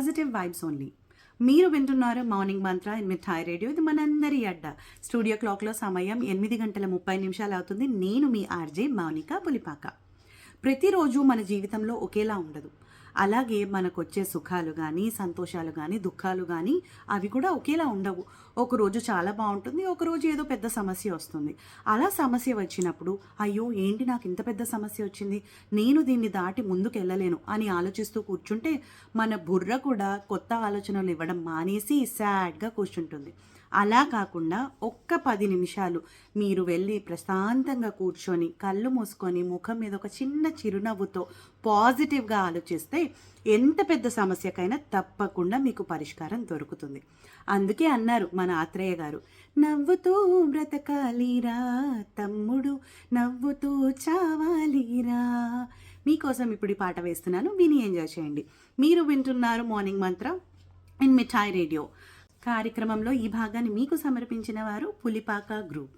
Positive vibes only. మీరు వింటున్నారు morning Mantra in mithai radio. ఇది మనందరి అడ్డ. స్టూడియో క్లాక్లో సమయం 8:30 అవుతుంది. నేను మీ ఆర్జే మౌనిక పులిపాక. ప్రతిరోజు మన జీవితంలో ఒకేలా ఉండదు. అలాగే మనకొచ్చే సుఖాలు కానీ, సంతోషాలు కానీ, దుఃఖాలు కానీ అవి కూడా ఒకేలా ఉండవు. ఒకరోజు చాలా బాగుంటుంది, ఒకరోజు ఏదో పెద్ద సమస్య వస్తుంది. అలా సమస్య వచ్చినప్పుడు అయ్యో ఏంటి నాకు ఇంత పెద్ద సమస్య వచ్చింది, నేను దీన్ని దాటి ముందుకు వెళ్ళలేను అని ఆలోచిస్తూ కూర్చుంటే మన బుర్ర కూడా కొత్త ఆలోచనలు ఇవ్వడం మానేసి సాడ్గా కూర్చుంటుంది. అలా కాకుండా ఒక్క 10 నిమిషాలు మీరు వెళ్ళి ప్రశాంతంగా కూర్చొని కళ్ళు మూసుకొని ముఖం మీద ఒక చిన్న చిరునవ్వుతో పాజిటివ్గా ఆలోచిస్తే ఎంత పెద్ద సమస్యకైనా తప్పకుండా మీకు పరిష్కారం దొరుకుతుంది. అందుకే అన్నారు మన ఆత్రేయ గారు, నవ్వుతూ బ్రతకాలిరా తమ్ముడు, నవ్వుతూ చావాలిరా. మీకోసం ఇప్పుడు ఈ పాట వేస్తున్నాను, విని ఎంజాయ్ చేయండి. మీరు వింటున్నారు morning Mantra in mithai radio. కార్యక్రమంలో ఈ భాగాన్ని మీకు సమర్పించిన వారు పులిపాక గ్రూప్.